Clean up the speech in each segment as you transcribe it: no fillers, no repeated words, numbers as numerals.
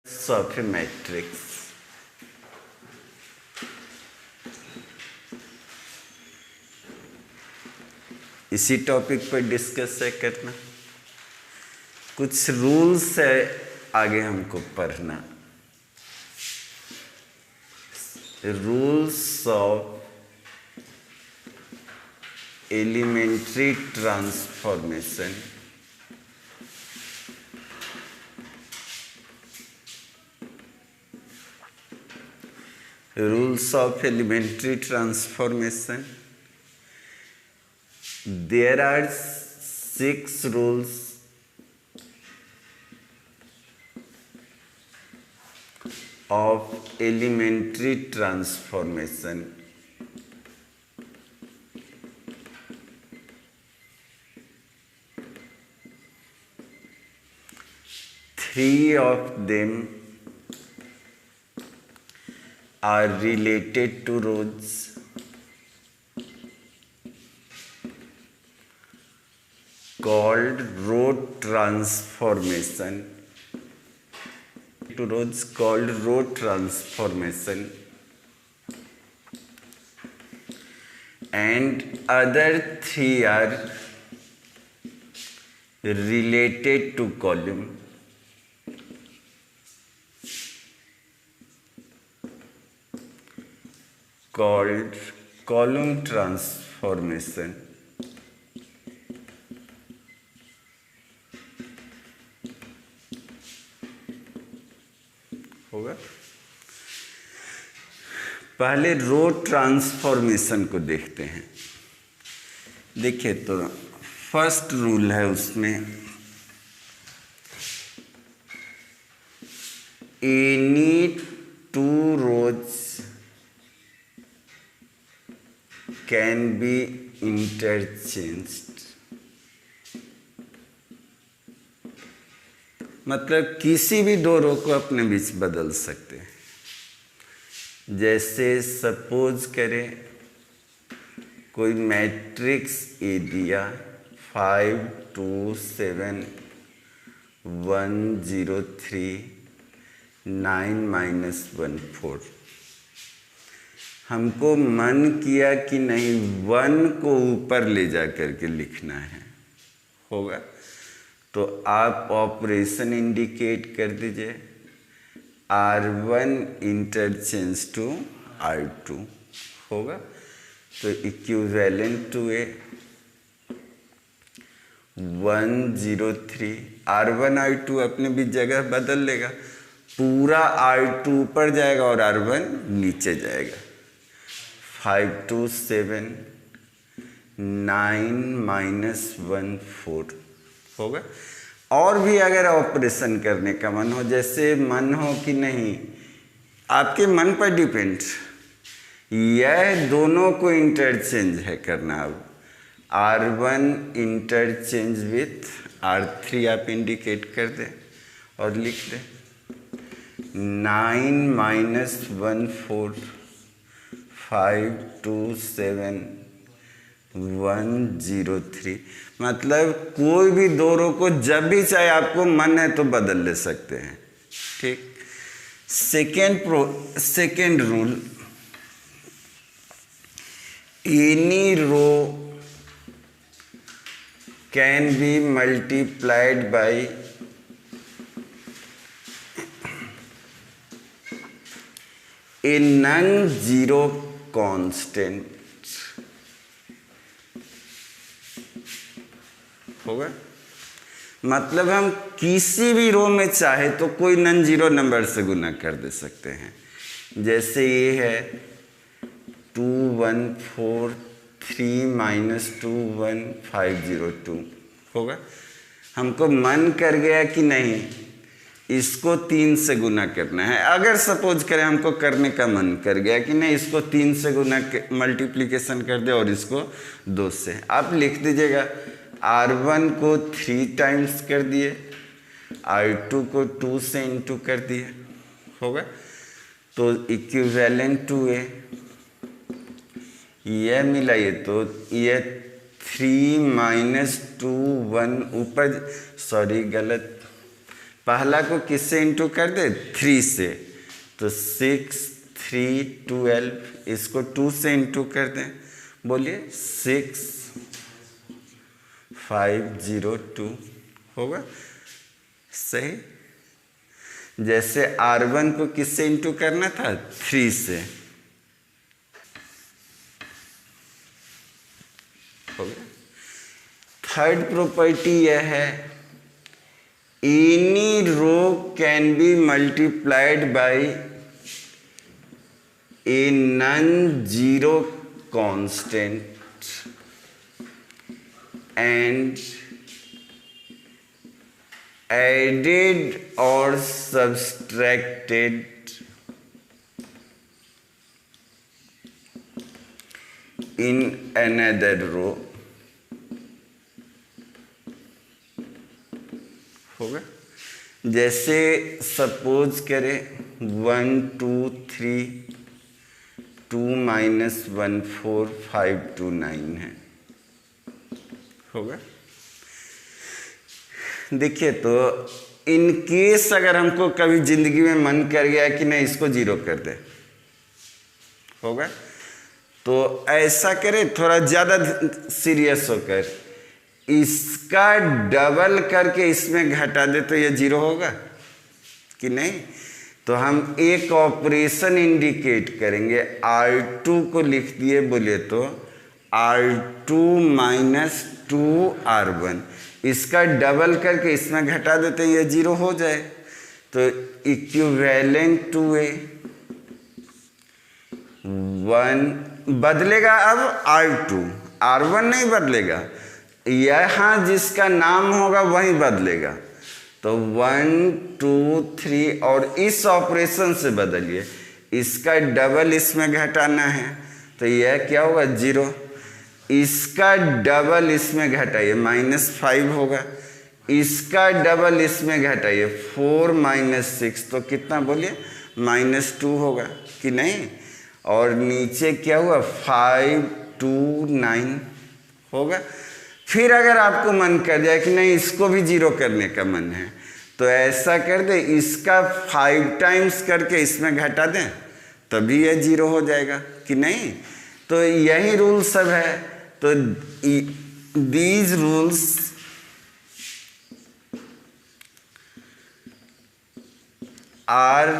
of a matrix. इसी topic पर discuss है करना। कुछ रूल्स है आगे हमको पढ़ना। Rules of elementary transformation. Rules of elementary transformation. There are 6 rules of elementary transformation. Three of them are related to rows called row transformation. To rows called row transformation, and other 3 are related to column called column transformation. होगा। पहले रो transformation को देखते हैं। देखिए तो first rule है उसमें, any 2 rows can be interchanged। मतलब किसी भी 2 रो को अपने बीच बदल सकते हैं। जैसे सपोज करें कोई मैट्रिक्स ए दिया 5 2 7 1 0 3 9 -1 4। हमको मन किया कि नहीं 1 को ऊपर ले जा करके लिखना है, होगा तो आप ऑपरेशन इंडिकेट कर दीजिए R1 इंटरचेंज टू R2, होगा तो equivalent to A 1 0 3 R1 R2 अपने भी जगह बदल लेगा, पूरा R2 ऊपर जाएगा और R1 नीचे जाएगा। 5 2 7 9 -1 4 होगा। और भी अगर ऑपरेशन करने का मन हो, जैसे मन हो कि नहीं, आपके मन पर डिपेंड, यह दोनों को इंटरचेंज है करना। अब R1 इंटरचेंज विथ R3 आप इंडिकेट कर दें और लिख दें 9 -1 4 5 2 7 1 0 3। मतलब कोई भी 2 रो को जब भी चाहे आपको मन है तो बदल ले सकते हैं। ठीक। Second rule, any row can be multiplied by a non zero constant. होगा मतलब हम किसी भी रो में चाहे तो कोई नॉन जीरो नंबर से गुना कर दे सकते हैं। जैसे ये है 2 1 4 3 -2 1 5 0 2, होगा। हमको मन कर गया कि नहीं इसको 3 से गुना करना है। अगर सपोज करें हमको करने का मन कर गया कि नहीं इसको 3 से गुना मल्टीप्लिकेशन कर दे और इसको 2 से, आप लिख दीजिएगा R1 को 3 टाइम्स कर दिए, R2 को 2 से इंटू कर दिए, होगा तो इक्विवेलेंट टू ए यह मिला। ये तो ये 3 -2 1 ऊपर, सॉरी गलत, पहला को किससे इंटू कर दे, 3 से, तो 6 3 12, इसको 2 से इंटू कर दें, बोलिए 6 5 0 2 होगा सही। जैसे R1 को किससे इंटू करना था, 3 से, हो गया। थर्ड प्रॉपर्टी यह है, any row can be multiplied by a non zero constant and added or subtracted in another row, होगा। जैसे सपोज करें 1 2 3 2 -1 4 5 2 9 है, होगा। देखिए, तो इन केस अगर हमको कभी जिंदगी में मन कर गया कि नहीं इसको 0 कर दे, होगा, तो ऐसा करें थोड़ा ज़्यादा सीरियस होकर, इसका डबल करके इसमें घटा दे तो ये 0 होगा कि नहीं। तो हम एक ऑपरेशन इंडिकेट करेंगे, R2 को लिख दिए बोले तो R2 - 2R1, इसका डबल करके इसमें घटा देते हैं, ये 0 हो जाए। तो इक्विवेलेंट टू ए 1 बदलेगा, अब R2, R1 नहीं बदलेगा, यहाँ जिसका नाम होगा वही बदलेगा। तो 1 2 3 और इस ऑपरेशन से बदलिए, इसका डबल इसमें घटाना है तो यह क्या होगा, 0। इसका डबल इसमें घटाइए, -5 होगा, इसका डबल इसमें घटाइए 4 - 6, तो कितना बोलिए, -2 होगा कि नहीं। और नीचे क्या हुआ, 5 2 9 होगा। फिर अगर आपको मन कर जाए कि नहीं इसको भी 0 करने का मन है, तो ऐसा कर दे, इसका 5 टाइम्स करके इसमें घटा दें, तभी यह 0 हो जाएगा कि नहीं। तो यही रूल सब है। तो these rules are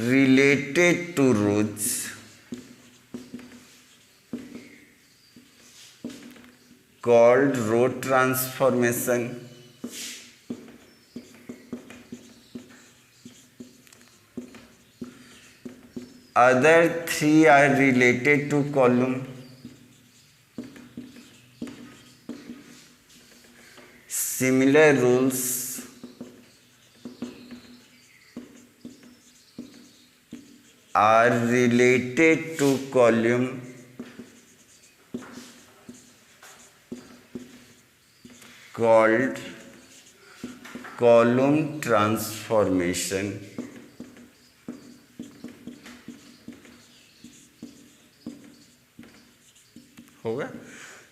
related to rules called row transformation, other 3 are related to column, similar rules are related to column called column transformation, होगा।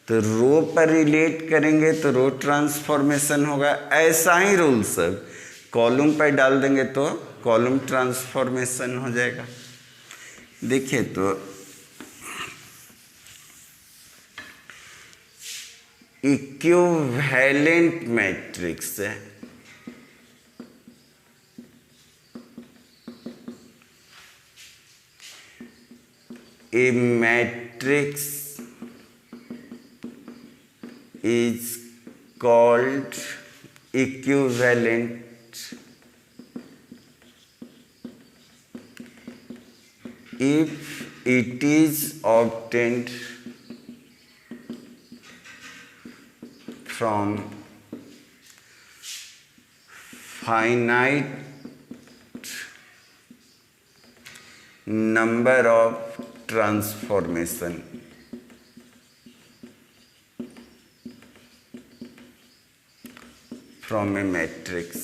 तो रो पर रिलेट करेंगे तो रो ट्रांसफॉर्मेशन होगा। ऐसा ही रूल सब कॉलम पर डाल देंगे तो कॉलम ट्रांसफॉर्मेशन हो जाएगा। देखिए, तो इक्विवेलेंट मैट्रिक्स है, ए matrix is called equivalent if it is obtained from finite number of transformation from A matrix,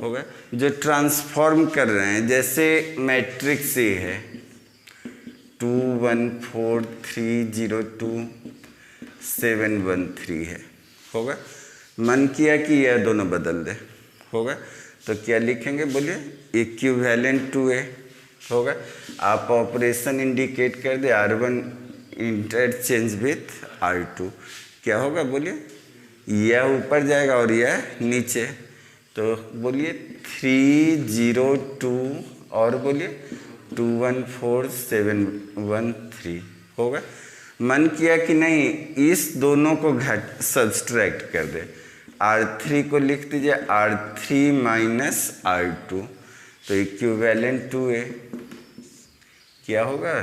होगा। जो ट्रांसफॉर्म कर रहे हैं, जैसे मैट्रिक्स ए है 2 1 4 3 0 2 7 1 3 है, होगा। मन किया कि यह दोनों बदल दे, होगा तो क्या लिखेंगे बोलिए, इक्विवेलेंट टू ए होगा। आप ऑपरेशन इंडिकेट कर दे, R1 इंटरचेंज विथ R2, क्या होगा बोलिए, यह ऊपर जाएगा और यह नीचे, तो बोलिए 302 और बोलिए 214713 होगा। मन किया कि नहीं इस दोनों को घट सब्सट्रैक्ट कर दे, R3 को लिख दीजिए R3 माइनस R2, तो इक्विवेलेंट टू ए क्या होगा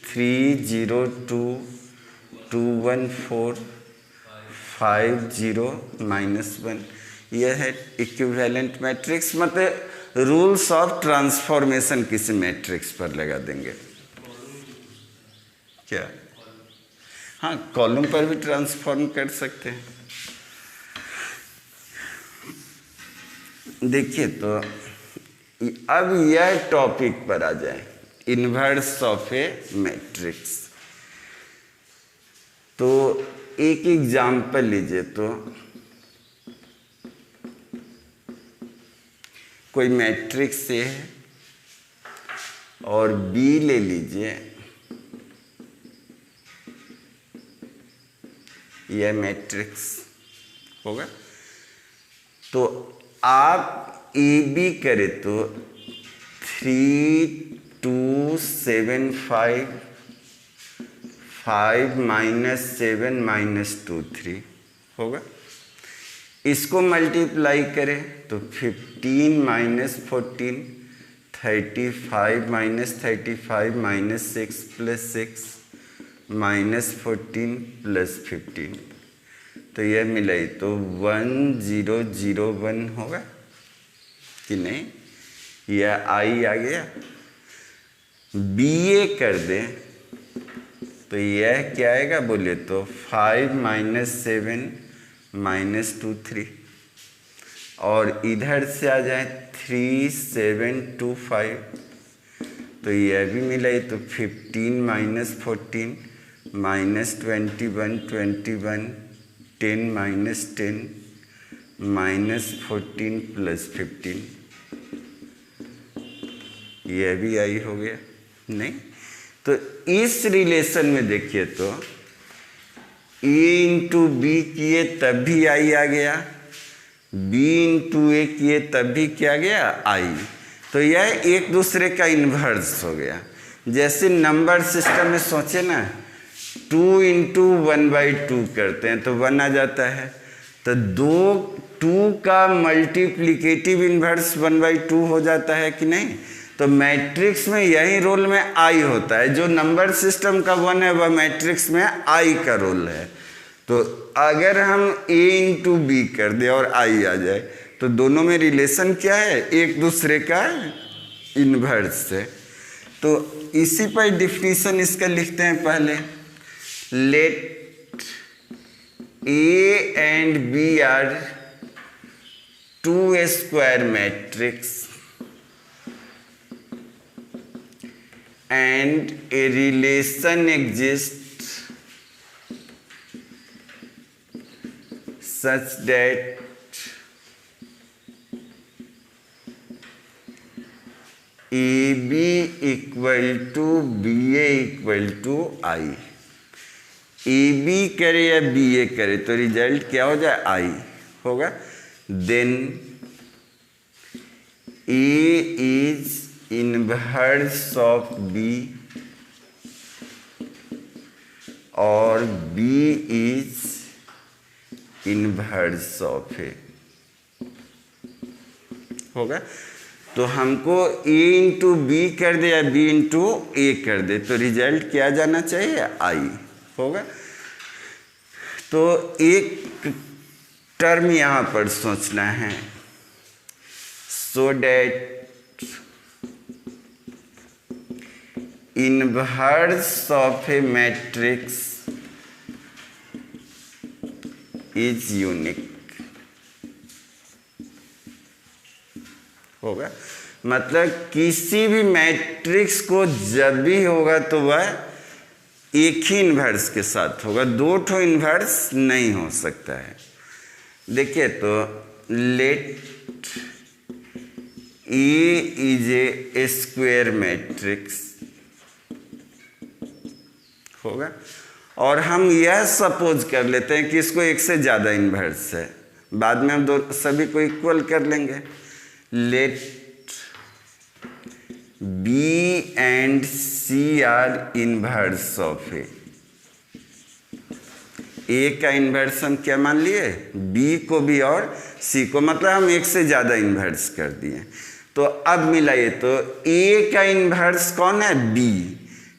3022145 यह है इक्विवेलेंट मैट्रिक्स। मतलब रूल्स ऑफ ट्रांसफॉर्मेशन किसी मैट्रिक्स पर लगा देंगे क्या, हाँ कॉलम पर भी ट्रांसफॉर्म कर सकते हैं। देखिए तो अब यह टॉपिक पर आ जाए, इन्वर्स ऑफ ए मैट्रिक्स। तो एक एग्जाम्पल लीजिए, तो कोई मैट्रिक्स ए है और बी ले लीजिए, यह मैट्रिक्स होगा। तो आप ए बी करें तो 3 2 7 5 5 -7 -2 3 होगा। इसको मल्टीप्लाई करें तो 15 - 14 35 - 35 -6 + 6 -14 + 15, तो यह मिलाई तो 1001 होगा कि नहीं, यह आई आ गया। बी ए कर दें तो यह क्या आएगा बोले तो 5 -7 -2 3, और इधर से आ जाए 3 7 2 5, तो यह भी मिला तो 15 - 14 -21 21 10 -10 -14 + 15, यह भी आई हो गया नहीं। तो इस रिलेशन में देखिए तो ए इंटू बी किए तब भी आई आ गया, बी इंटू ए किए तब भी क्या गया आई, तो यह एक दूसरे का इन्वर्स हो गया। जैसे नंबर सिस्टम में सोचे ना 2 × 1/2 करते हैं तो 1 आ जाता है, तो 2 का मल्टीप्लिकेटिव इन्वर्स 1/2 हो जाता है कि नहीं। तो मैट्रिक्स में यही रोल में आई होता है, जो नंबर सिस्टम का 1 है वह मैट्रिक्स में आई का रोल है। तो अगर हम ए इंटू बी कर दे और आई आ जाए तो दोनों में रिलेशन क्या है, एक दूसरे का इन्वर्स है। तो इसी पर डिफिनीशन इसका लिखते हैं पहले, let A and B are 2 square matrix and a relation exists such that AB = BA = I। AB करे या BA करे तो रिजल्ट क्या हो जाए I होगा। Then A is inverse of B और B is inverse of A होगा। तो हमको ए इंटू बी कर दे या बी इंटू ए कर दे तो रिजल्ट क्या जाना चाहिए आई होगा। तो एक टर्म यहाँ पर सोचना है, so that inverse of a matrix is unique होगा। मतलब किसी भी मैट्रिक्स को जब भी होगा तो वह एक ही इन्वर्स के साथ होगा, 2 ठो इन्वर्स नहीं हो सकता है। देखिए तो let A is a square matrix होगा, और हम यह सपोज कर लेते हैं कि इसको एक से ज़्यादा इन्वर्स है, बाद में हम दो सभी को इक्वल कर लेंगे। Let B and C are inverse of A का इन्वर्स हम क्या मान लिए, बी को भी और सी को, मतलब हम एक से ज़्यादा इन्वर्स कर दिए। तो अब मिलाइए तो ए का इन्वर्स कौन है, बी,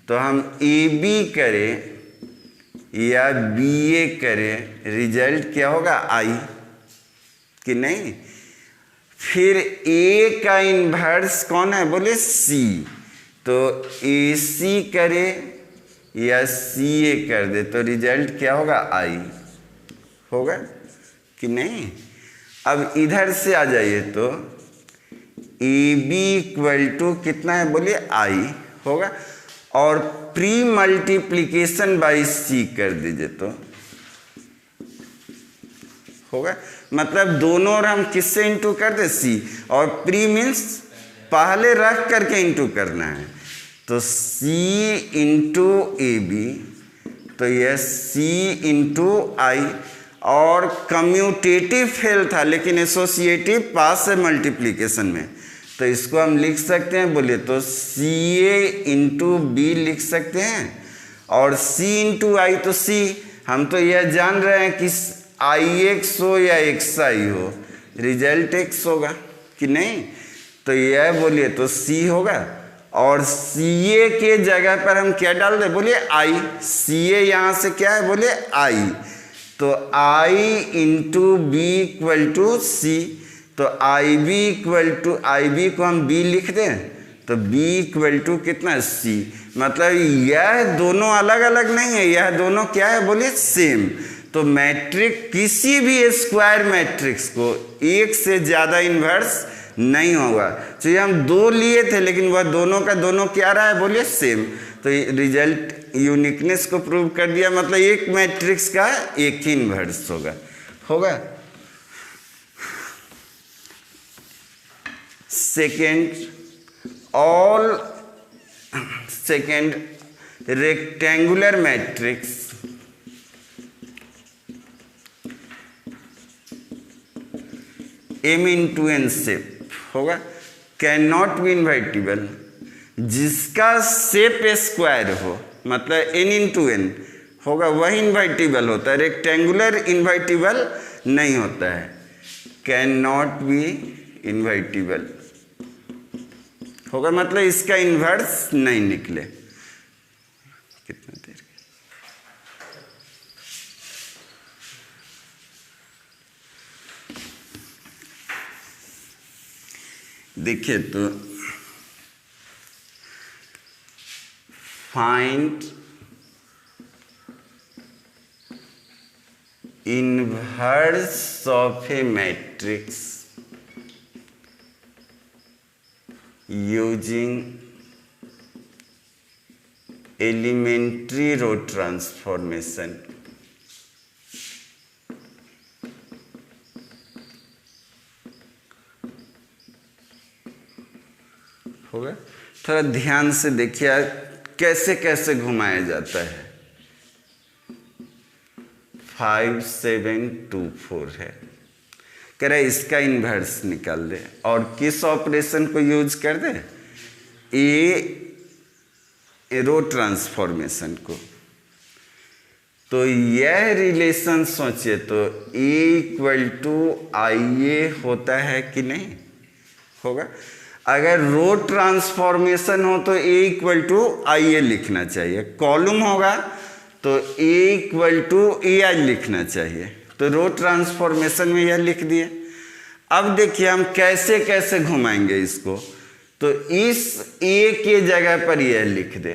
तो हम ए बी करें या बी ए करें, रिजल्ट क्या होगा, आई कि नहीं। फिर ए का इन्वर्स कौन है, बोले सी, तो ए सी करे या सी ए कर दे तो रिजल्ट क्या होगा, आई होगा कि नहीं। अब इधर से आ जाइए तो ए बी इक्वल टू कितना है, बोलिए आई होगा, और प्री मल्टीप्लीकेशन बाई सी कर दीजिए तो होगा, मतलब दोनों और हम किससे इंटू कर दे, सी, और प्री मीन्स पहले रख करके इंटू करना है, तो सी इंटू ए बी, तो यह सी इंटू आई, और कम्यूटेटिव फेल था लेकिन एसोसिएटिव पास है मल्टीप्लीकेशन में, तो इसको हम लिख सकते हैं, बोले तो सी ए इंटू बी लिख सकते हैं, और सी इंटू आई, तो सी हम तो यह जान रहे हैं कि आई एक्स हो या एक्स आई हो, रिजल्ट एक्स होगा कि नहीं, तो यह बोलिए तो सी होगा, और सी ए के जगह पर हम क्या डाल दें, बोलिए आई, सी ए यहाँ से क्या है, बोलिए आई, तो I into B equal to C, तो I B equal to, I B को हम बी लिख दें तो बी इक्वल टू कितना, सी, मतलब यह दोनों अलग अलग नहीं है, यह दोनों क्या है, बोलिए सेम। तो मैट्रिक्स किसी भी स्क्वायर मैट्रिक्स को एक से ज़्यादा इन्वर्स नहीं होगा, तो ये हम दो लिए थे लेकिन वह दोनों का दोनों क्या रहा है, बोलिए सेम, तो रिजल्ट यूनिकनेस को प्रूव कर दिया, मतलब एक मैट्रिक्स का एक ही इन्वर्स होगा। Second rectangular matrix m into n shape होगा, कैन नॉट बी इन्वर्टिबल, जिसका शेप स्क्वायर हो, मतलब n इंटू एन होगा, वही इन्वर्टिबल होता है, रेक्टेंगुलर इन्वर्टिबल नहीं होता है, कैन नॉट बी इन्वर्टिबल होगा, मतलब इसका इन्वर्स नहीं निकले। कितना देर देखिए तो find inverse of a matrix using elementary row transformation. होगा, थोड़ा ध्यान से देखिए कैसे कैसे घुमाया जाता है। 5 7 2 4 है, कह रहे इसका इन्वर्स निकाल दे, और किस ऑपरेशन को यूज कर दे, ए रो ट्रांसफॉर्मेशन को। तो यह रिलेशन सोचिए तो ए इक्वल टू आई ए होता है कि नहीं, होगा। अगर रो ट्रांसफॉर्मेशन हो तो ए इक्वल टू आई ए लिखना चाहिए, कॉलम होगा तो ए इक्वल टू ए आई लिखना चाहिए, तो रो ट्रांसफॉर्मेशन में यह लिख दिए। अब देखिए हम कैसे कैसे घुमाएंगे इसको, तो इस ए के जगह पर यह लिख दे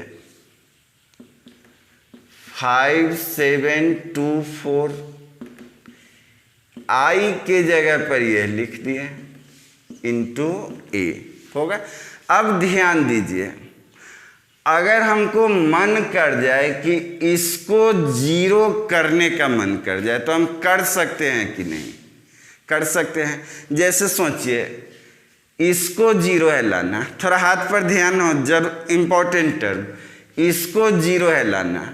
5 7 2 4, आई के जगह पर यह लिख दिए इंटू ए, होगा। अब ध्यान दीजिए, अगर हमको मन कर जाए कि इसको जीरो करने का मन कर जाए तो हम कर सकते हैं कि नहीं, कर सकते हैं। जैसे सोचिए, इसको 0 है लाना, थोड़ा हाथ पर ध्यान हो, जब इम्पोर्टेंट टर्म, इसको 0 है लाना,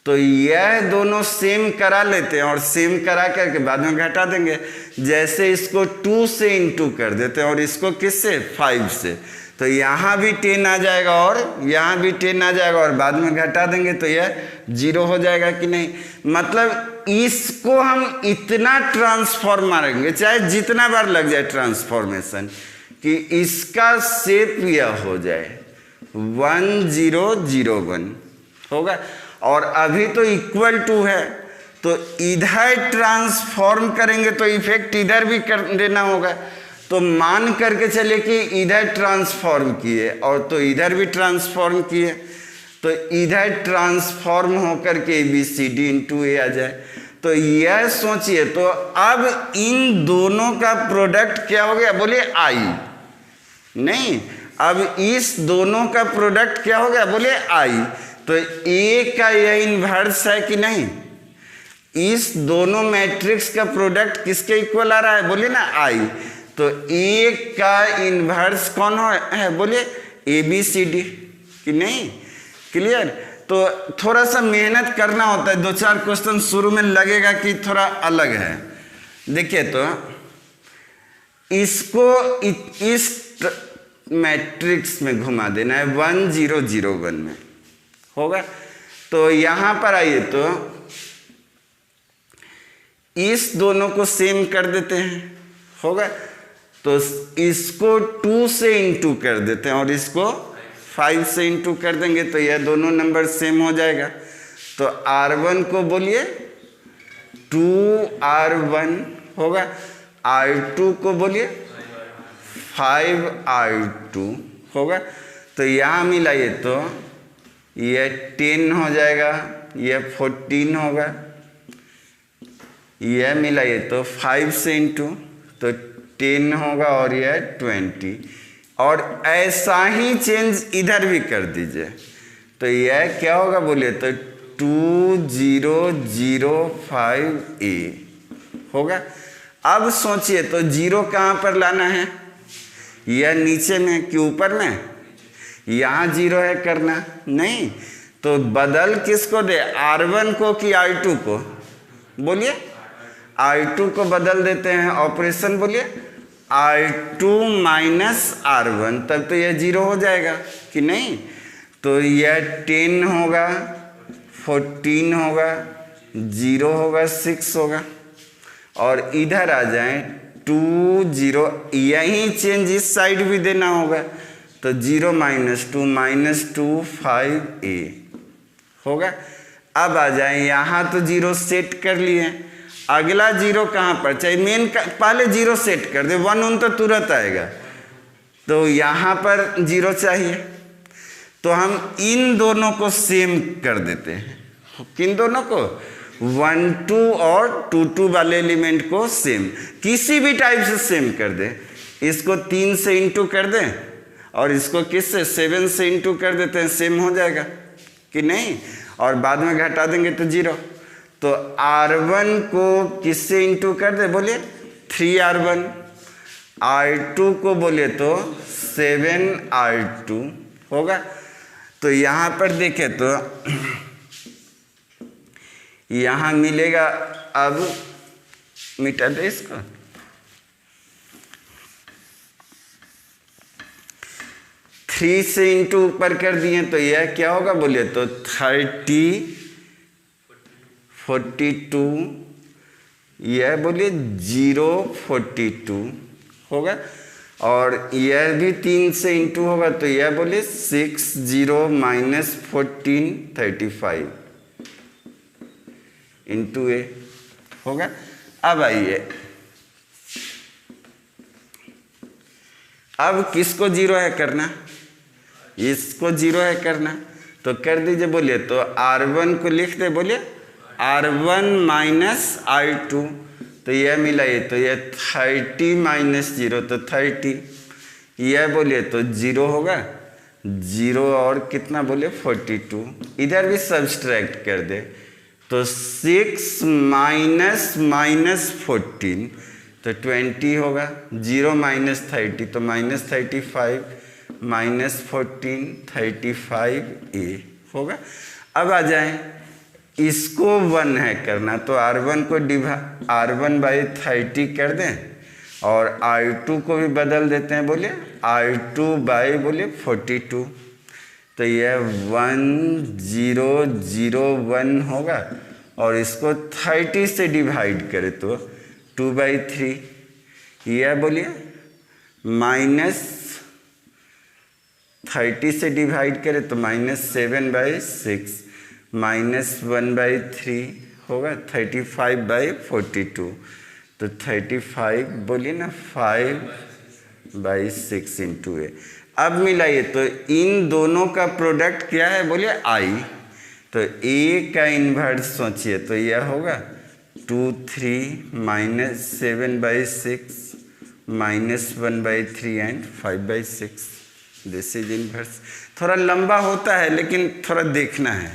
तो यह दोनों सेम करा लेते हैं और सेम करा करके बाद में घटा देंगे। जैसे इसको 2 से इंटू कर देते हैं और इसको किससे, 5 से, तो यहाँ भी 10 आ जाएगा और यहाँ भी 10 आ जाएगा और बाद में घटा देंगे तो यह 0 हो जाएगा कि नहीं। मतलब इसको हम इतना ट्रांसफॉर्म मारेंगे, चाहे जितना बार लग जाए ट्रांसफॉर्मेशन, कि इसका शेप यह हो जाए 1 0 0 1 होगा। और अभी तो इक्वल टू है, तो इधर ट्रांसफॉर्म करेंगे तो इफेक्ट इधर भी कर देना होगा। तो मान करके चले कि इधर ट्रांसफॉर्म किए और तो इधर भी ट्रांसफॉर्म किए, तो इधर ट्रांसफॉर्म होकर के ABCD इंटू A आ जाए। तो यह सोचिए, तो अब इन दोनों का प्रोडक्ट क्या हो गया, बोलिए I, नहीं, अब इस दोनों का प्रोडक्ट क्या हो गया, बोलिए I। तो A का यह इन्वर्स है कि नहीं, इस दोनों मैट्रिक्स का प्रोडक्ट किसके इक्वल आ रहा है, बोलिए ना I। तो A का इन्वर्स कौन है, बोलिए ABCD कि नहीं, क्लियर। तो थोड़ा सा मेहनत करना होता है, 2-4 क्वेश्चन शुरू में लगेगा कि थोड़ा अलग है। देखिए, तो इसको इस मैट्रिक्स में घुमा देना है 1 0 0 1 में होगा। तो यहां पर आइए, तो इस दोनों को सेम कर देते हैं, होगा। तो इसको 2 से इंटू कर देते हैं और इसको 5 से इंटू कर देंगे तो यह दोनों नंबर सेम हो जाएगा। तो R1 को बोलिए 2R1 होगा, R2 को बोलिए 5R2 होगा। तो यहाँ मिलाइए तो यह 10 हो जाएगा, यह 14 होगा, यह मिलाइए तो 5 से इंटू तो 10 होगा और यह 20, और ऐसा ही चेंज इधर भी कर दीजिए। तो यह क्या होगा, बोलिए तो 2005A होगा। अब सोचिए, तो 0 कहाँ पर लाना है, यह नीचे में कि ऊपर में, यहाँ 0 है करना नहीं, तो बदल किसको दे, R1 को कि R2 को, बोलिए R2 को बदल देते हैं, ऑपरेशन बोलिए R2 माइनस R1, तब तो यह 0 हो जाएगा कि नहीं। तो यह 10 होगा, 14 होगा, 0 होगा, 6 होगा, और इधर आ जाए 2 0, यही चेंज इस साइड भी देना होगा, तो 0 -2 -2 5A होगा। अब आ जाए, यहाँ तो 0 सेट कर लिए, अगला 0 कहाँ पर चाहिए, मेन का पहले 0 सेट कर दे, 1 उन तो तुरंत आएगा, तो यहाँ पर 0 चाहिए। तो हम इन दोनों को सेम कर देते हैं, किन दोनों को, 1 2 और 2 2 वाले एलिमेंट को सेम, किसी भी टाइप से सेम कर दे। इसको 3 से इंटू कर दें और इसको किससे, 7 से इंटू कर देते हैं, सेम हो जाएगा कि नहीं, और बाद में घटा देंगे तो 0। तो R1 को किससे इंटू कर दे, बोलिए 3R1, R2 को बोले तो 7R2 होगा। तो यहाँ पर देखें तो यहाँ मिलेगा, अब मिटा दे इसको, थ्री से इंटू ऊपर कर दिए तो यह क्या होगा, बोलिए तो 30 42, यह बोलिए 0 42 होगा, और यह भी 3 से इंटू होगा तो यह बोलिए 6 0 -14 35 इंटू A होगा। अब आइए, अब किसको 0 है करना, इसको 0 है करना, तो कर दीजिए। बोलिए तो R1 को लिख दे, बोलिए R1 माइनस R2, तो यह मिलाइए तो यह 30 -0 तो 30, यह बोलिए तो 0 होगा, 0 और कितना बोलिए 42, इधर भी सब्सट्रैक्ट कर दे तो 6 -14, तो 20 होगा, 0 माइनस 30 तो माइनस 35 माइनस 14 35a होगा। अब आ जाएं, इसको 1 है करना तो R1 को R1 बाई 30 कर दें और R2 को भी बदल देते हैं, बोलिए R2 बाई बोलिए 42, तो यह 1001 होगा और इसको 30 से डिवाइड करें तो 2/3, यह बोलिए माइनस 30 से डिवाइड करें तो -7/6 -1/3 होगा 35/42, तो 35 बोलिए ना 5/6 इंटू ए। अब मिलाइए तो इन दोनों का प्रोडक्ट क्या है, बोलिए आई, तो ए का इन्वर्स सोचिए तो यह होगा 2 3 -7/6 -1/3 एंड 5/6, दिस इज इन्वर्स। थोड़ा लंबा होता है लेकिन थोड़ा देखना है।